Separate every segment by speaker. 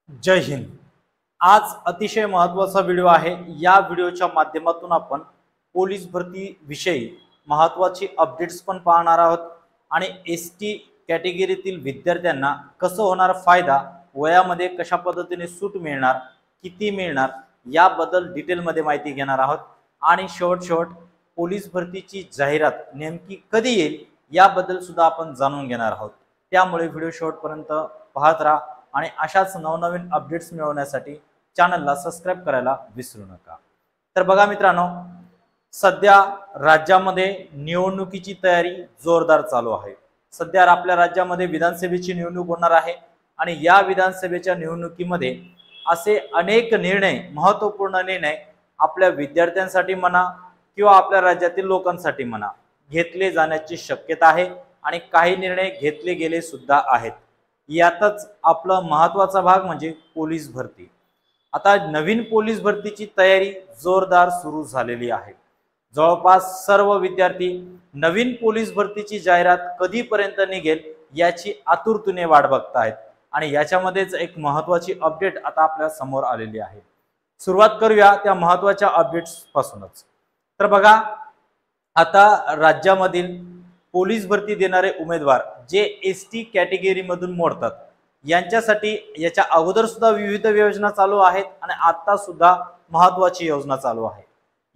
Speaker 1: जय हिंद। आज अतिशय महत्त्वाचा व्हिडिओ आहे। या व्हिडिओच्या माध्यमातून आपण पोलीस भरती विषयी महत्त्वाची अपडेट्स पण पाहणार आहोत आणि एसटी कॅटेगरीतील विद्यार्थ्यांना कसं होणार फायदा, वयामध्ये कशा पद्धतीने सूट मिळणार, किती मिळणार याबद्दल डिटेलमध्ये माहिती घेणार आहोत आणि शेवट पोलीस भरतीची जाहिरात नेमकी कधी येईल याबद्दल सुद्धा आपण जाणून घेणार आहोत। त्यामुळे व्हिडिओ शेवटपर्यंत पाहत राहा आणि अशाच नवनवीन अपडेट्स मिळवण्यासाठी चॅनलला सबस्क्राइब करायला विसरू नका। तर बघा मित्रांनो, सध्या राज्यामध्ये निवडणुकीची तयारी जोरदार चालू आहे। सध्या आपल्या राज्यामध्ये विधानसभेची निवडणूक होणार आहे आणि या विधानसभेच्या निवडणुकीमध्ये असे अनेक निर्णय, महत्त्वपूर्ण निर्णय आपल्या विद्यार्थ्यांसाठी म्हणा किंवा आपल्या राज्यातील लोकांसाठी म्हणा घेतले जाण्याची शक्यता आहे आणि काही निर्णय घेतले गेले सुद्धा आहेत। यातच आपला महत्त्वाचा भाग म्हणजे पोलीस भरती। आता नवीन पोलीस भरतीची तयारी जोरदार सुरू झालेली आहे। जवळपास सर्व विद्यार्थी नवीन पोलीस भरतीची जाहिरात कधीपर्यंत निघेल याची आतुरतेने वाट बघतायत आणि याच्यामध्येच एक महत्त्वाची अपडेट आता आपल्या समोर आलेली आहे। सुरुवात करूया त्या महत्त्वाच्या अपडेट्स पासूनच। तर बघा, आता राज्यामधील पोलीस भरती देणारे उमेदवार जे एसटी कॅटेगरी मधून मोडतात यांच्यासाठी याच्या अगोदर सुद्धा विविध योजना चालू आहेत आणि आता सुद्धा महत्त्वाची योजना चालू आहे।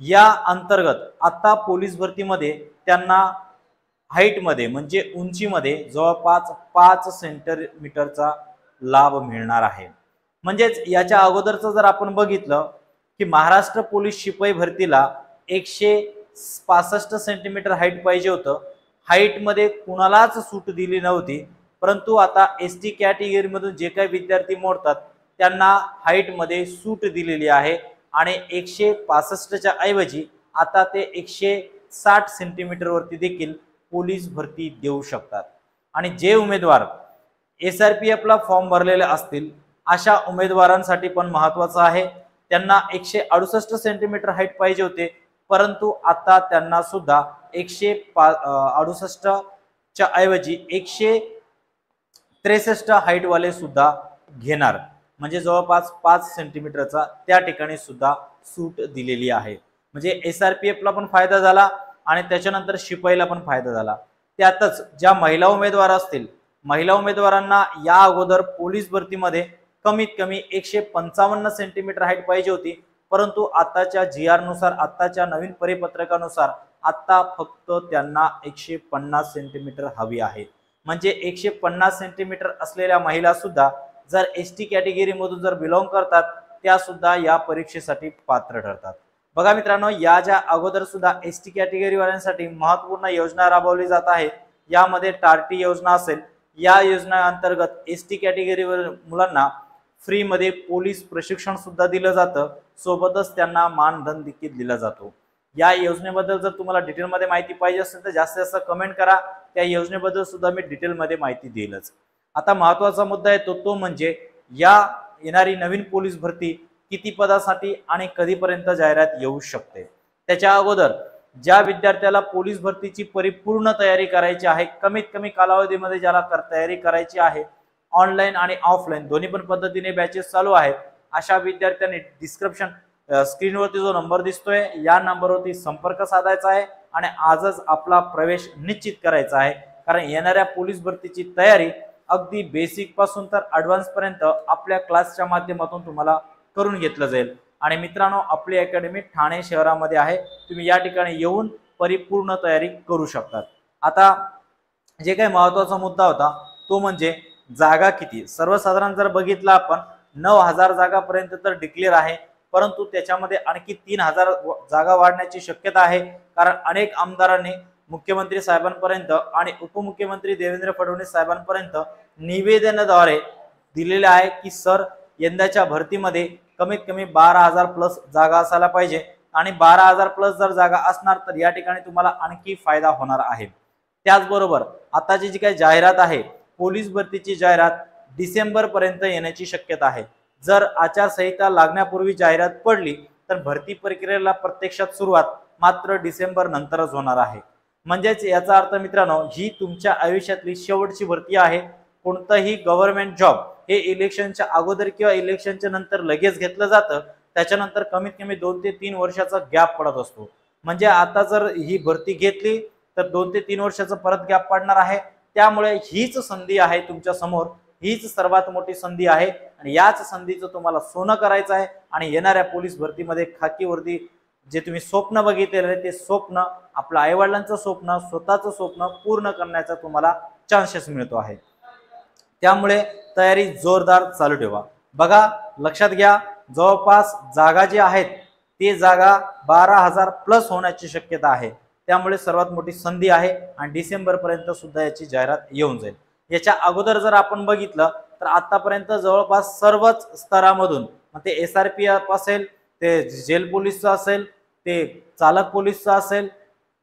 Speaker 1: या अंतर्गत आता पोलीस भरतीमध्ये त्यांना हाईट मध्ये म्हणजे उंचीमध्ये जवळपास 5 सेंटीमीटरचा लाभ मिळणार आहे। म्हणजेच याच्या अगोदरचं जर आपण बघितलं की महाराष्ट्र पोलीस शिपाई भरतीला 165 सेंटीमीटर हाईट पाहिजे होतं। हाईट मध्ये कुणालाच सूट दिली नव्हती, परंतु आता एसटी कॅटेगरी मधून जे काही विद्यार्थी मोडतात त्यांना हाईट मध्ये सूट दिलेली आहे आणि 165 च्या ऐवजी आता ते 160 सेंटीमीटर वरती देखील पोलीस भरती देऊ शकतात। आणि जे उमेदवार SRPF ला फॉर्म भरलेले असतील अशा उमेदवारांसाठी पण महत्त्वाचं आहे। त्यांना 168 सेंटीमीटर हाईट पाहिजे होते, परंतु आता त्यांना सुद्धा 168 च्या ऐवजी 163 हाईट वाले सुद्धा घेणार, म्हणजे जवळपास 5 सेंटीमीटरचा त्या ठिकाणी सुद्धा सूट दिलेली आहे। म्हणजे SRPF ला पण फायदा झाला आणि त्याच्यानंतर शिपाईला पण फायदा झाला। त्यातच ज्या महिला उमेदवार असतील, महिला उमेदवारांना या अगोदर पोलीस भरतीमध्ये कमीत कमी 155 सेंटीमीटर हाईट पाहिजे होती, परंतु आताच्या GR नुसार, आताच्या नवीन परिपत्रकानुसार आता फक्त त्यांना 150 सेंटीमीटर हवी आहे। म्हणजे 150 सेंटीमीटर असलेल्या महिला सुद्धा जर एसटी कॅटेगरी मधून जर बिलॉंग करतात त्या सुद्धा या परीक्षेसाठी पात्र ठरतात। बघा मित्रांनो, या ज्या अगोदर सुद्धा एसटी कॅटेगरी वाल्यांसाठी महत्त्वपूर्ण योजना राबवली जात आहे। यामध्ये टार्टी योजना असेल, या योजना अंतर्गत एसटी कॅटेगरी मुलांना फ्री मध्ये पोलीस प्रशिक्षण सुद्धा दिलं जातं, सोबतच त्यांना मानधन देखील दिला जातो। या योजनेबद्दल जर तुम्हाला डिटेलमध्ये माहिती पाहिजे असेल तर जास्तीत जास्त कमेंट करा, त्या योजनेबद्दल सुद्धा मी डिटेलमध्ये माहिती देईलच। आता महत्त्वाचा मुद्दा येतो तो म्हणजे या येणारी नवीन पोलीस भरती किती पदासाठी आणि कधीपर्यंत जाहिरात येऊ शकते। त्याच्या अगोदर ज्या विद्यार्थ्याला पोलीस भरतीची परिपूर्ण तयारी करायची आहे, कमीत कमी कालावधीमध्ये ज्याला तयारी करायची आहे, ऑनलाईन आणि ऑफलाईन दोन्ही पण पद्धतीने बॅचेस चालू आहेत, अशा विद्यार्थ्यांनी डिस्क्रिप्शन स्क्रीनवरती जो नंबर दिसतोय या नंबरवरती संपर्क साधायचा आहे आणि आजच आपला प्रवेश निश्चित करायचा आहे। कारण येणाऱ्या पोलीस भरतीची तयारी अगदी बेसिक पासून तर ॲडव्हान्स पर्यंत आपल्या क्लासच्या माध्यमातून तुम्हाला करून घेतलं जाईल। आणि मित्रांनो, आपली अकॅडमी ठाणे शहरामध्ये आहे, तुम्ही या ठिकाणी येऊन परिपूर्ण तयारी करू शकतात। आता जे काही महत्त्वाचा मुद्दा होता तो म्हणजे जागा किती। सर्वसाधारण जर बघितलं आपण 9000 जागापर्यंत तर डिक्लेअर आहे, परंतु त्याच्यामध्ये आणखी 3000 जागा वाढण्याची शक्यता आहे। कारण अनेक आमदारांनी मुख्यमंत्री साहेबांपर्यंत आणि उपमुख्यमंत्री देवेंद्र फडणवीस साहेबांपर्यंत निवेदनाद्वारे दिलेले आहे की सर, यंदाच्या भरतीमध्ये कमीत कमी 12000 प्लस जागा असायला पाहिजे आणि 12000 प्लस जर जागा असणार तर या ठिकाणी तुम्हाला आणखी फायदा होणार आहे। त्याचबरोबर आताची जी काही जाहिरात आहे, पोलीस भरतीची जाहिरात डिसेंबर पर्यंत येण्याची शक्यता आहे। जर आचारसंहिता लागण्यापूर्वी जाहिरात पडली तर भरती प्रक्रियेला प्रत्यक्षात सुरुवात मात्र डिसेंबर नंतरच होणार आहे। म्हणजेच याचा अर्थ मित्रांनो, ही तुमच्या आयुष्यातली शेवटची भरती आहे। कोणताही गव्हर्नमेंट जॉब हे इलेक्शनच्या अगोदर किंवा इलेक्शनच्या नंतर लगेच घेतलं जातं, त्याच्यानंतर कमीत कमी 2 ते 3 वर्षाचा गॅप पडत असतो. म्हणजे आता जर ही भरती घेतली तर 2 ते 3 वर्षाचा परत गॅप पडणार आहे. त्यामुळे हीच संधी आहे तुमच्या समोर, हीच सर्वात मोठी संधी आहे आणि याच संधीचं तुम्हाला सोनं करायचं आहे आणि येणाऱ्या पोलीस भरतीमध्ये खाकी वर्दी जे तुम्ही स्वप्न बघितलेलं आहे ते स्वप्न, आपल्या आईवडिलांचं स्वप्न, स्वतःचं स्वप्न पूर्ण करण्याचा तुम्हाला चान्सेस मिळतो आहे. त्यामुळे तयारी जोरदार चालू ठेवा. बघा, लक्षात घ्या, जवळपास जागा जी आहेत ती जागा 12,000 प्लस होण्याची शक्यता आहे. त्यामुळे सर्वात मोठी संधी आहे आणि डिसेंबर पर्यंत सुद्धा याची जाहिरात येऊन जाईल. याच्या अगोदर जर आपण बघितलं तर आतापर्यंत जवळपास सर्वच स्तरामधून, मग ते SRPF असेल, ते जेल पोलीसचं असेल, ते चालक पोलीसचं असेल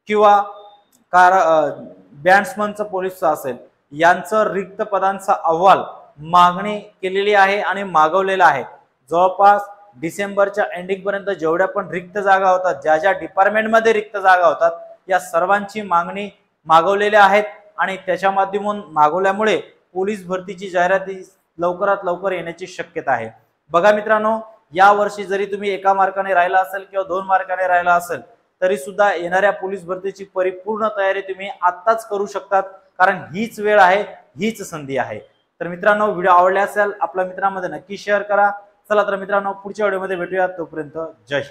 Speaker 1: किंवा बॅट्समनचं पोलीसचं असेल, यांचं रिक्त पदांचा अहवाल मागणी केलेली आहे आणि मागवलेला आहे. जवळपास डिसेंबरच्या एंडिंग पर्यंत जेवढ्या पण रिक्त जागा होतात, ज्या ज्या डिपार्टमेंटमध्ये रिक्त जागा होतात, या सर्वांची मागणी मागवलेल्या आहेत आणि त्याच्या माध्यमातून मागवल्यामुळे पोलीस भरतीची जाहिराती लवकरात लवकर येण्याची शक्यता आहे. बघा मित्रांनो, या वर्षी जरी तुम्ही 1 मार्काने राहिला असेल किंवा 2 मार्काने राहिला असेल तरी सुद्धा येणाऱ्या पोलीस भरतीची परिपूर्ण तयारी तुम्ही आत्ताच करू शकतात, कारण हीच वेळ आहे, हीच संधी आहे. तर मित्रांनो, व्हिडिओ आवडला असेल आपल्या मित्रांमध्ये नक्की शेअर करा. चला तर मित्रांनो, पुढच्या व्हिडिओमध्ये भेटूया. तोपर्यंत जय हिंद.